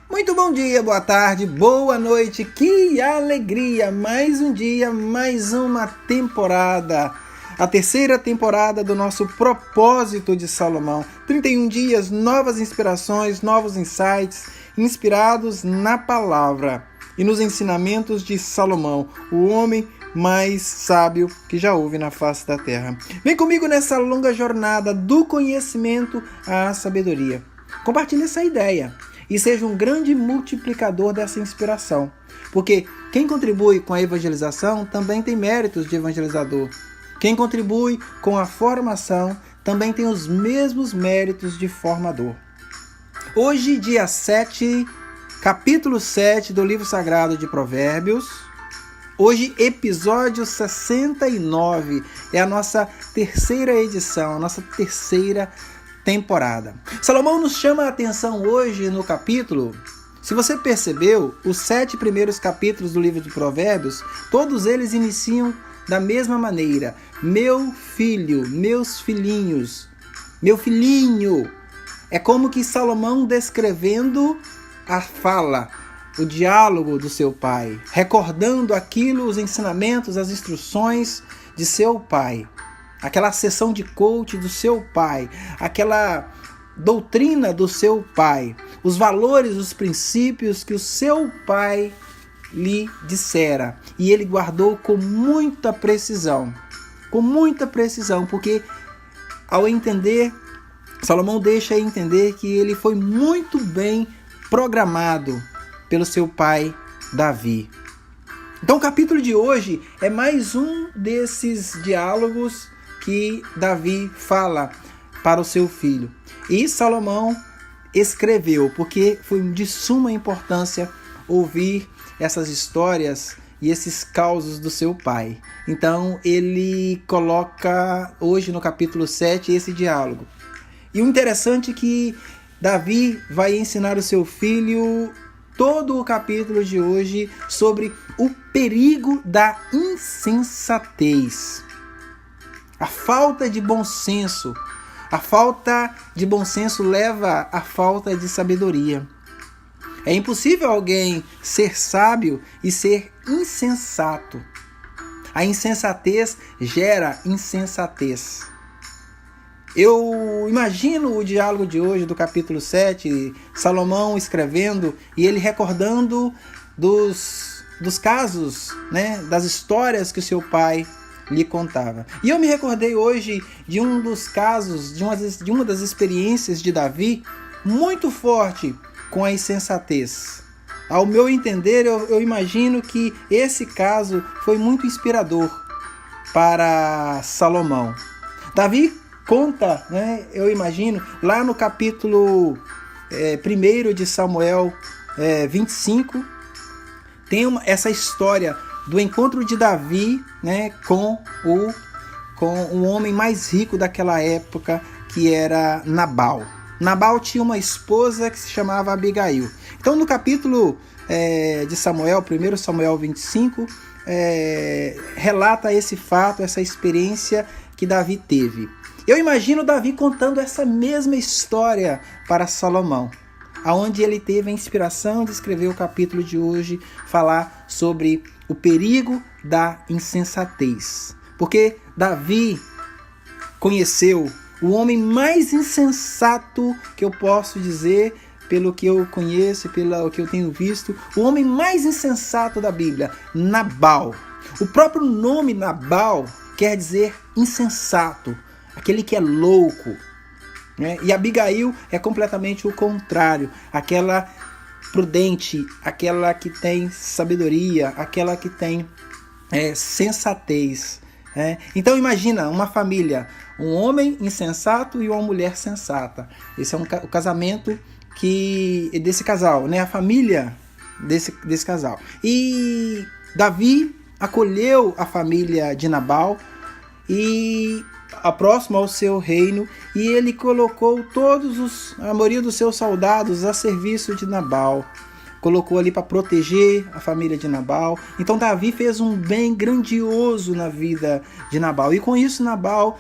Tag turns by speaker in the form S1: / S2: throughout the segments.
S1: Muito bom dia, boa tarde, boa noite, que alegria! Mais um dia, mais uma temporada. A terceira temporada do nosso Propósito de Salomão. 31 dias, novas inspirações, novos insights, inspirados na palavra e nos ensinamentos de Salomão, o homem mais sábio que já houve na face da terra. Vem comigo nessa longa jornada do conhecimento à sabedoria. Compartilhe essa ideia e seja um grande multiplicador dessa inspiração. Porque quem contribui com a evangelização também tem méritos de evangelizador. Quem contribui com a formação também tem os mesmos méritos de formador. Hoje, dia 7, capítulo 7 do livro sagrado de Provérbios. Hoje, episódio 69. É a nossa terceira edição, a nossa terceira temporada. Salomão nos chama a atenção hoje no capítulo. Se você percebeu, os 7 primeiros capítulos do livro de Provérbios, todos eles iniciam da mesma maneira. Meu filho, meus filhinhos, meu filhinho. É como que Salomão descrevendo a fala, o diálogo do seu pai, recordando aquilo, os ensinamentos, as instruções de seu pai. Aquela sessão de coach do seu pai, aquela doutrina do seu pai, os valores, os princípios que o seu pai lhe dissera. E ele guardou com muita precisão, porque ao entender, Salomão deixa entender que ele foi muito bem programado pelo seu pai Davi. Então o capítulo de hoje é mais um desses diálogos que Davi fala para o seu filho. E Salomão escreveu, porque foi de suma importância ouvir essas histórias e esses causos do seu pai. Então ele coloca hoje no capítulo 7 esse diálogo. E o interessante é que Davi vai ensinar o seu filho todo o capítulo de hoje sobre o perigo da insensatez. A falta de bom senso. A falta de bom senso leva à falta de sabedoria. É impossível alguém ser sábio e ser insensato. A insensatez gera insensatez. Eu imagino o diálogo de hoje do capítulo 7, Salomão escrevendo e ele recordando dos casos, das histórias que o seu pai lhe contava. E eu me recordei hoje de um dos casos, de uma das experiências de Davi, muito forte com a insensatez. Ao meu entender, eu imagino que esse caso foi muito inspirador para Salomão. Davi conta, eu imagino, lá no capítulo 1 de Samuel 25, tem essa história do encontro de Davi com o homem mais rico daquela época, que era Nabal. Nabal tinha uma esposa que se chamava Abigail. Então no capítulo de Samuel, 1 Samuel 25, relata esse fato, essa experiência que Davi teve. Eu imagino Davi contando essa mesma história para Salomão, aonde ele teve a inspiração de escrever o capítulo de hoje, falar sobre o perigo da insensatez. Porque Davi conheceu o homem mais insensato que eu posso dizer, pelo que eu conheço, pelo que eu tenho visto, o homem mais insensato da Bíblia, Nabal. O próprio nome Nabal quer dizer insensato, aquele que é louco. E Abigail é completamente o contrário, aquela prudente, aquela que tem sabedoria, aquela que tem sensatez. Então imagina uma família, um homem insensato e uma mulher sensata. Esse é o casamento desse casal, a família desse casal. E Davi acolheu a família de Nabal e próximo ao seu reino, e ele colocou a maioria dos seus soldados a serviço de Nabal. Colocou ali para proteger a família de Nabal. Então Davi fez um bem grandioso na vida de Nabal. E com isso Nabal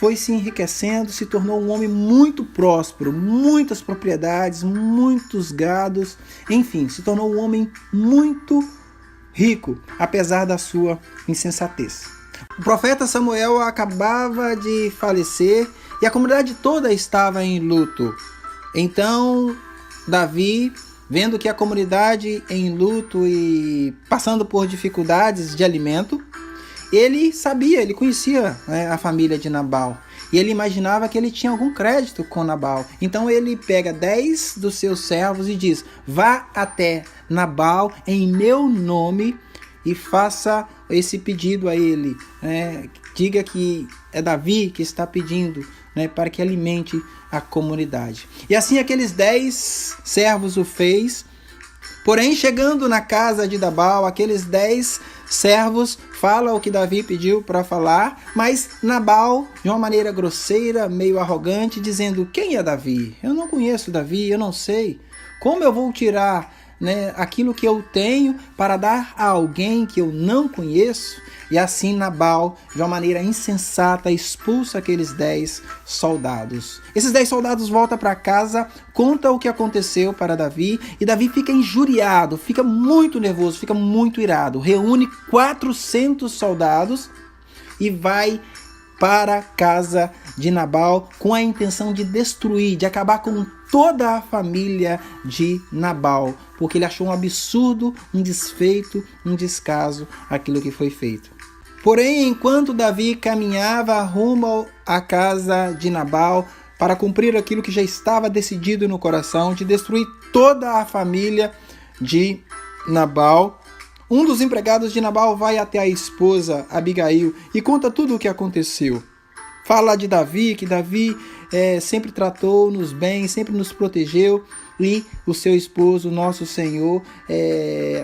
S1: foi se enriquecendo, se tornou um homem muito próspero, muitas propriedades, muitos gados, enfim, se tornou um homem muito rico, apesar da sua insensatez. O profeta Samuel acabava de falecer e a comunidade toda estava em luto. Então, Davi, vendo que a comunidade em luto e passando por dificuldades de alimento, ele sabia, ele conhecia, né, a família de Nabal. E ele imaginava que ele tinha algum crédito com Nabal. Então ele pega 10 dos seus servos e diz: vá até Nabal em meu nome e faça esse pedido a ele. Diga que é Davi que está pedindo, para que alimente a comunidade. E assim aqueles 10 servos o fez. Porém, chegando na casa de Nabal, aqueles 10 servos falam o que Davi pediu para falar, mas Nabal, de uma maneira grosseira, meio arrogante, dizendo: quem é Davi? Eu não conheço Davi, eu não sei. Como eu vou tirar aquilo que eu tenho para dar a alguém que eu não conheço? E assim Nabal, de uma maneira insensata, expulsa aqueles 10 soldados. Esses 10 soldados voltam para casa, contam o que aconteceu para Davi, e Davi fica injuriado, fica muito nervoso, fica muito irado. Reúne 400 soldados e vai para a casa de Nabal com a intenção de destruir, de acabar com toda a família de Nabal, porque ele achou um absurdo, um desfeito, um descaso aquilo que foi feito. Porém, enquanto Davi caminhava rumo à casa de Nabal para cumprir aquilo que já estava decidido no coração, de destruir toda a família de Nabal, um dos empregados de Nabal vai até a esposa Abigail e conta tudo o que aconteceu. Fala de Davi, que Davi sempre tratou-nos bem, sempre nos protegeu, e o seu esposo, nosso Senhor,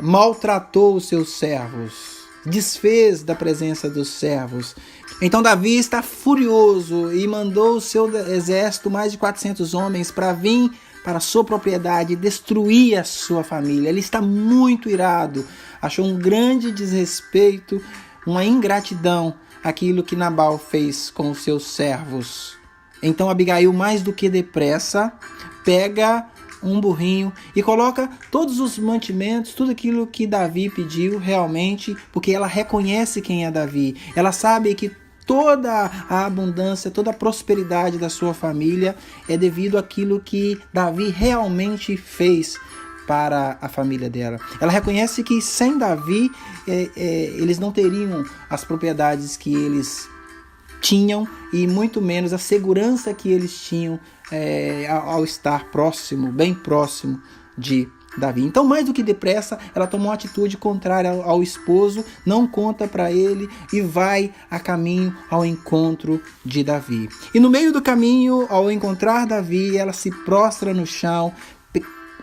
S1: maltratou os seus servos, desfez da presença dos servos. Então Davi está furioso e mandou o seu exército, mais de 400 homens, para vir para a sua propriedade e destruir a sua família. Ele está muito irado, achou um grande desrespeito, uma ingratidão aquilo que Nabal fez com os seus servos. Então Abigail, mais do que depressa, pega um burrinho e coloca todos os mantimentos, tudo aquilo que Davi pediu realmente, porque ela reconhece quem é Davi. Ela sabe que toda a abundância, toda a prosperidade da sua família é devido àquilo que Davi realmente fez para a família dela. Ela reconhece que sem Davi eles não teriam as propriedades que eles tinham e muito menos a segurança que eles tinham ao estar próximo, bem próximo de Davi. Então, mais do que depressa, ela tomou uma atitude contrária ao esposo, não conta para ele e vai a caminho ao encontro de Davi. E no meio do caminho, ao encontrar Davi, ela se prostra no chão,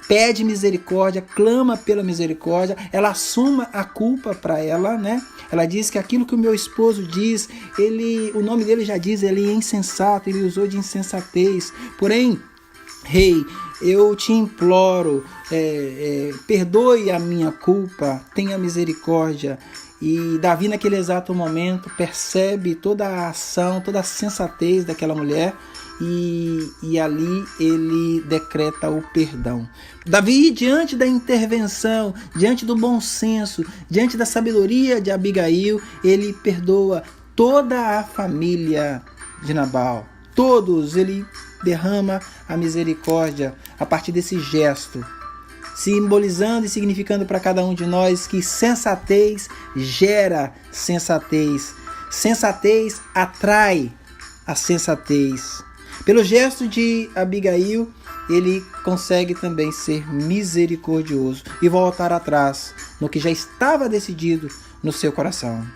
S1: pede misericórdia, clama pela misericórdia, ela assuma a culpa para ela, Ela diz que aquilo que o meu esposo diz, o nome dele já diz, ele é insensato, ele usou de insensatez. Porém, rei, eu te imploro, perdoe a minha culpa, tenha misericórdia. E Davi, naquele exato momento, percebe toda a ação, toda a sensatez daquela mulher, e ali ele decreta o perdão. Davi, diante da intervenção, diante do bom senso, diante da sabedoria de Abigail, ele perdoa toda a família de Nabal. Todos, ele derrama a misericórdia a partir desse gesto, simbolizando e significando para cada um de nós que sensatez gera sensatez. Sensatez atrai a sensatez. Pelo gesto de Abigail, ele consegue também ser misericordioso e voltar atrás no que já estava decidido no seu coração.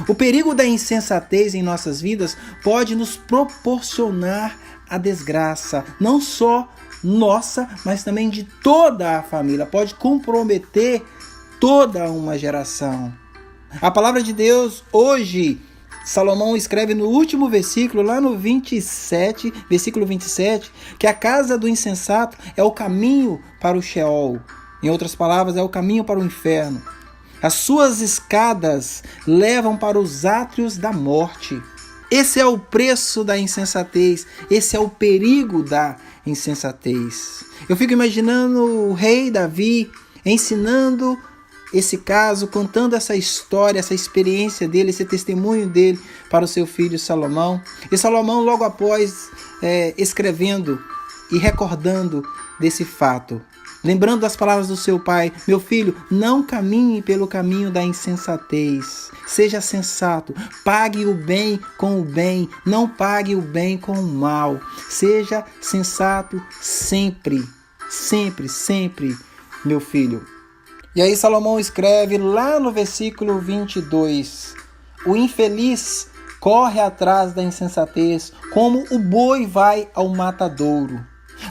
S1: O perigo da insensatez em nossas vidas pode nos proporcionar a desgraça, não só nossa, mas também de toda a família. Pode comprometer toda uma geração. A palavra de Deus hoje, Salomão escreve no último versículo, lá no 27, versículo 27, que a casa do insensato é o caminho para o Sheol. Em outras palavras, é o caminho para o inferno. As suas escadas levam para os átrios da morte. Esse é o preço da insensatez, esse é o perigo da insensatez. Eu fico imaginando o rei Davi ensinando esse caso, contando essa história, essa experiência dele, esse testemunho dele para o seu filho Salomão. E Salomão, logo após, escrevendo e recordando desse fato, lembrando das palavras do seu pai: meu filho, não caminhe pelo caminho da insensatez. Seja sensato, pague o bem com o bem, não pague o bem com o mal. Seja sensato sempre, sempre, sempre, meu filho. E aí Salomão escreve lá no versículo 22, o infeliz corre atrás da insensatez, como o boi vai ao matadouro.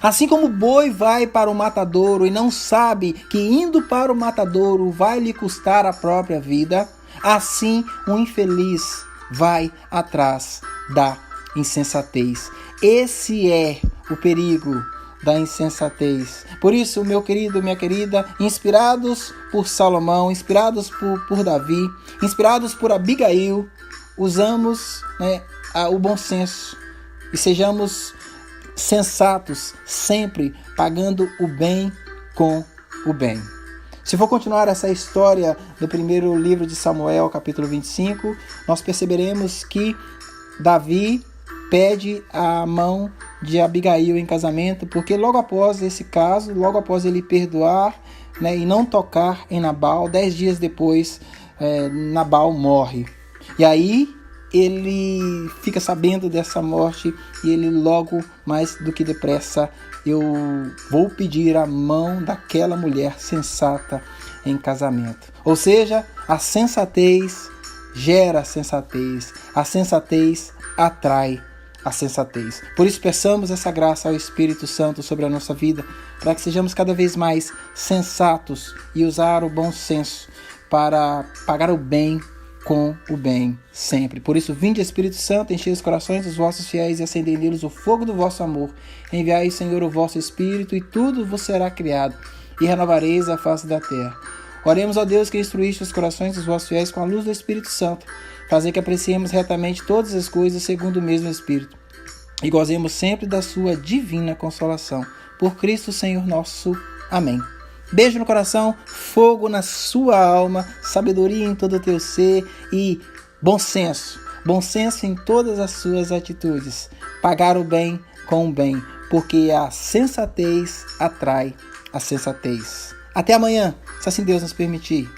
S1: Assim como o boi vai para o matadouro e não sabe que indo para o matadouro vai lhe custar a própria vida, assim o infeliz vai atrás da insensatez. Esse é o perigo da insensatez. Por isso, meu querido, minha querida, inspirados por Salomão, inspirados por Davi, inspirados por Abigail, usamos o bom senso e sejamos sensatos, sempre pagando o bem com o bem. Se for continuar essa história do primeiro livro de Samuel, capítulo 25, nós perceberemos que Davi pede a mão de Abigail em casamento, porque logo após esse caso, logo após ele perdoar e não tocar em Nabal, 10 dias depois, Nabal morre. E aí ele fica sabendo dessa morte e ele logo, mais do que depressa, eu vou pedir a mão daquela mulher sensata em casamento. Ou seja, a sensatez gera sensatez, a sensatez atrai a sensatez. Por isso peçamos essa graça ao Espírito Santo sobre a nossa vida, para que sejamos cada vez mais sensatos e usar o bom senso para pagar o bem com o bem sempre. Por isso, vinde Espírito Santo, enchei os corações dos vossos fiéis e acendei neles o fogo do vosso amor. Enviai, Senhor, o vosso Espírito e tudo vos será criado e renovareis a face da terra. Oremos a Deus que instruíste os corações dos vossos fiéis com a luz do Espírito Santo, fazer que apreciemos retamente todas as coisas segundo o mesmo Espírito e gozemos sempre da sua divina consolação. Por Cristo Senhor nosso. Amém. Beijo no coração, fogo na sua alma, sabedoria em todo o teu ser e bom senso em todas as suas atitudes. Pagar o bem com o bem, porque a sensatez atrai a sensatez. Até amanhã, se assim Deus nos permitir.